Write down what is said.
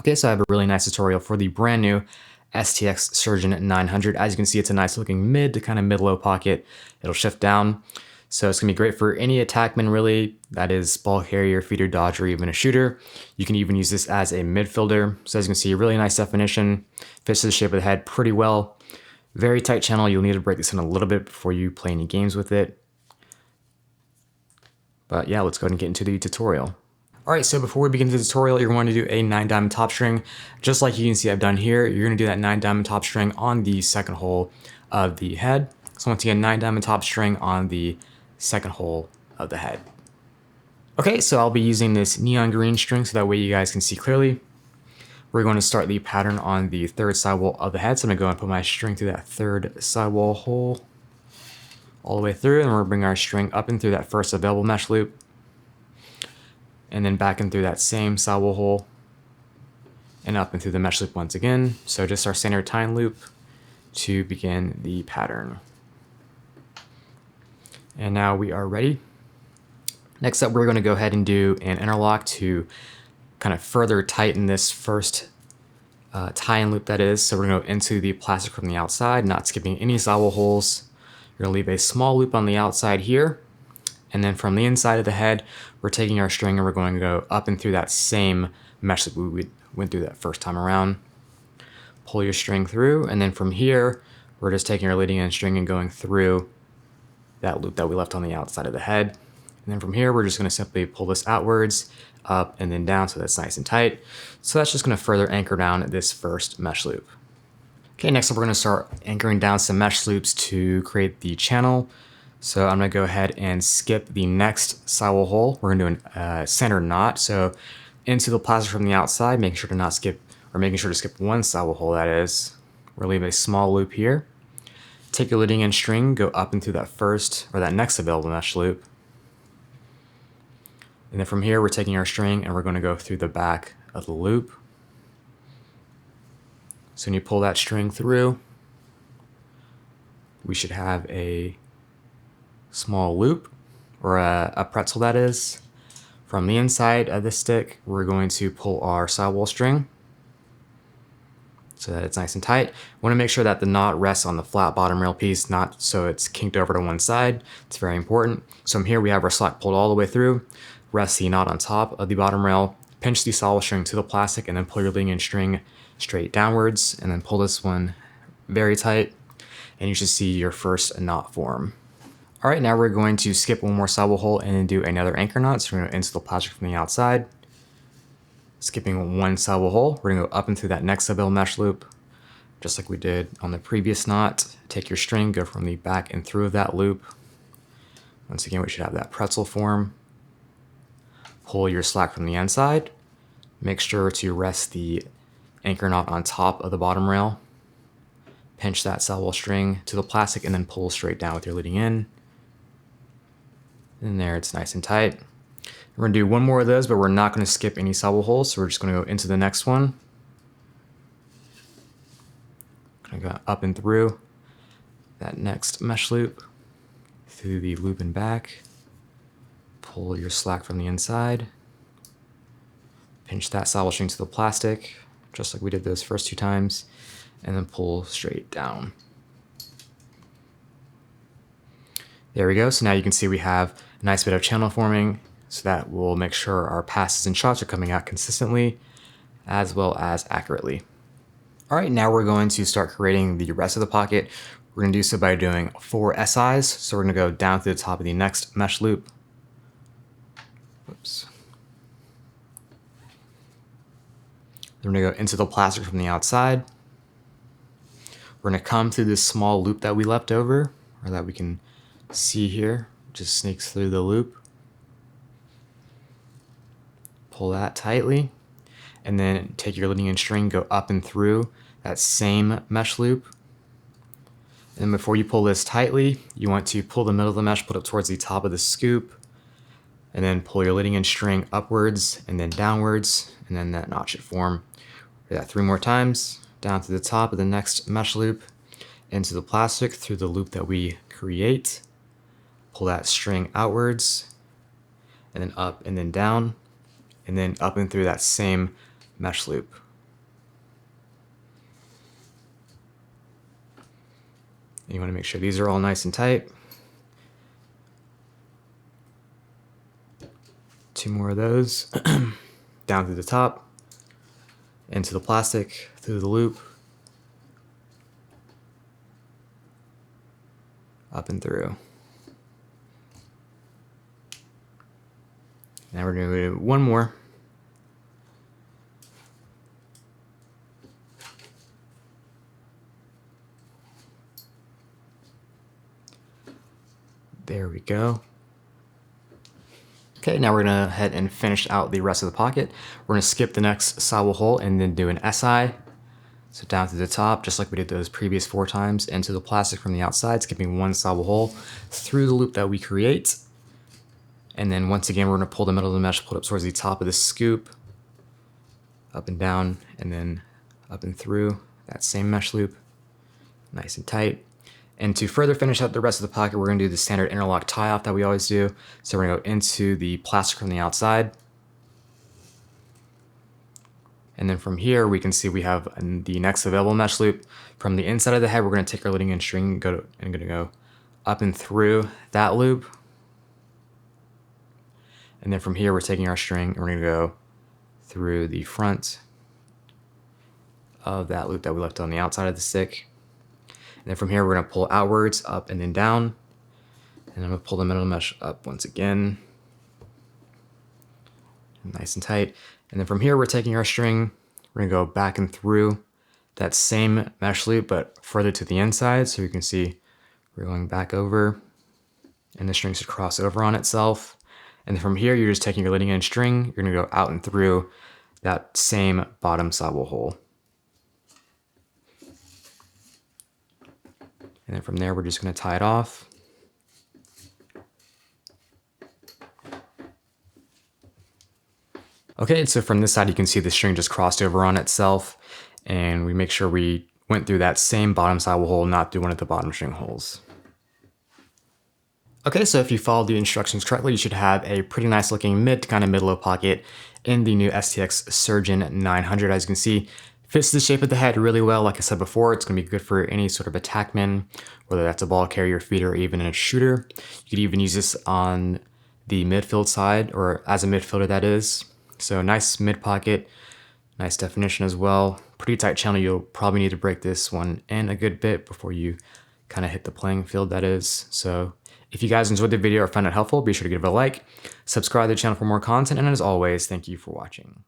Okay, so I have a really nice tutorial for the brand new STX Surgeon 900. As you can see, it's a nice looking mid to kind of mid-low pocket. It'll shift down. So it's gonna be great for any attackman really, that is ball carrier, feeder, dodge, or even a shooter. You can even use this as a midfielder. So as you can see, really nice definition, fits to the shape of the head pretty well. Very tight channel. You'll need to break this in a little bit before you play any games with it. But yeah, let's go ahead and get into the tutorial. All right, so before we begin the tutorial, you're going to do a 9-diamond top string. Just like you can see I've done here, you're going to do that 9-diamond top string on the second hole of the head. So once again, 9-diamond top string on the second hole of the head. Okay, so I'll be using this neon green string so that way you guys can see clearly. We're going to start the pattern on the third sidewall of the head. So I'm going to go and put my string through that third sidewall hole all the way through, and we're going to bring our string up and through that first available mesh loop, and then back in through that same sidewall hole and up and through the mesh loop once again. So just our standard time loop to begin the pattern. And now we are ready. Next up, we're going to go ahead and do an interlock to kind of further tighten this first tie-in loop that is. So we're going to go into the plastic from the outside, not skipping any sidewall holes. You're going to leave a small loop on the outside here. And then from the inside of the head, we're taking our string and we're going to go up and through that same mesh loop we went through that first time around. Pull your string through, and then from here, we're just taking our leading end string and going through that loop that we left on the outside of the head. And then from here, we're just going to simply pull this outwards, up and then down so that's nice and tight. So that's just going to further anchor down this first mesh loop. Okay, next up we're going to start anchoring down some mesh loops to create the channel. So I'm going to go ahead and skip the next sidewall hole. We're going to do a center knot. So into the plastic from the outside, making sure to skip one sidewall hole, that is. We'll leave a small loop here. Take your leading end string, go up into that first or that next available mesh loop. And then from here, we're taking our string and we're going to go through the back of the loop. So when you pull that string through, we should have a small loop, or a pretzel that is. From the inside of the stick, we're going to pull our sidewall string so that it's nice and tight. We want to make sure that the knot rests on the flat bottom rail piece, not so it's kinked over to one side. It's very important. So from here, we have our slack pulled all the way through. Rest the knot on top of the bottom rail, pinch the sidewall string to the plastic, and then pull your leading end string straight downwards, and then pull this one very tight, and you should see your first knot form. All right, now we're going to skip one more sidewall hole and then do another anchor knot. So we're going to into the plastic from the outside, skipping one sidewall hole. We're going to go up into that next available mesh loop, just like we did on the previous knot. Take your string, go from the back and through of that loop. Once again, we should have that pretzel form. Pull your slack from the inside. Make sure to rest the anchor knot on top of the bottom rail. Pinch that sidewall string to the plastic and then pull straight down with your leading in. And there, it's nice and tight. We're going to do one more of those, but we're not going to skip any sidewall holes, so we're just going to go into the next one. Going to go up and through that next mesh loop, through the loop and back. Pull your slack from the inside. Pinch that sidewall string to the plastic, just like we did those first two times, and then pull straight down. There we go. So now you can see we have a nice bit of channel forming, so that will make sure our passes and shots are coming out consistently as well as accurately. All right, now we're going to start creating the rest of the pocket. We're going to do so by doing 4 SIs. So we're going to go down to the top of the next mesh loop. Oops. Then we're going to go into the plastic from the outside. We're going to come through this small loop that we left over, or that we can see here, just sneaks through the loop. Pull that tightly, and then take your leading end string, go up and through that same mesh loop. And before you pull this tightly, you want to pull the middle of the mesh, put it towards the top of the scoop, and then pull your leading end string upwards and then downwards, and then that knot should form. Do that 3 more times, down to the top of the next mesh loop, into the plastic through the loop that we create. Pull that string outwards, and then up and then down, and then up and through that same mesh loop. You want to make sure these are all nice and tight. 2 more of those. Down through the top, into the plastic, through the loop, up and through. Now we're going to do one more. There we go. Okay, now we're going to head and finish out the rest of the pocket. We're going to skip the next sidewall hole and then do an SI. So down to the top, just like we did those previous 4 times, into the plastic from the outside, skipping one sidewall hole through the loop that we create. And then once again, we're going to pull the middle of the mesh, pull it up towards the top of the scoop, up and down, and then up and through that same mesh loop, nice and tight. And to further finish out the rest of the pocket, we're going to do the standard interlock tie off that we always do. So we're going to go into the plastic from the outside. And then from here, we can see we have the next available mesh loop. From the inside of the head, we're going to take our leading edge string and going to go up and through that loop. And then from here, we're taking our string and we're going to go through the front of that loop that we left on the outside of the stick. And then from here, we're going to pull outwards, up and then down. And I'm going to pull the middle mesh up once again. Nice and tight. And then from here, we're taking our string. We're going to go back and through that same mesh loop, but further to the inside. So you can see we're going back over and the string should cross over on itself. And then from here, you're just taking your leading edge string. You're going to go out and through that same bottom sidewall hole. And then from there, we're just going to tie it off. Okay, so from this side, you can see the string just crossed over on itself. And we make sure we went through that same bottom sidewall hole, not through one of the bottom string holes. Okay, so if you followed the instructions correctly, you should have a pretty nice looking mid to kind of mid-low pocket in the new STX Surgeon 900. As you can see, fits the shape of the head really well. Like I said before, it's going to be good for any sort of attackman, whether that's a ball carrier, feeder, or even a shooter. You could even use this on the midfield side, or as a midfielder that is. So nice mid pocket, nice definition as well. Pretty tight channel. You'll probably need to break this one in a good bit before you kind of hit the playing field, that is. So if you guys enjoyed the video or found it helpful, be sure to give it a like, subscribe to the channel for more content, and as always, thank you for watching.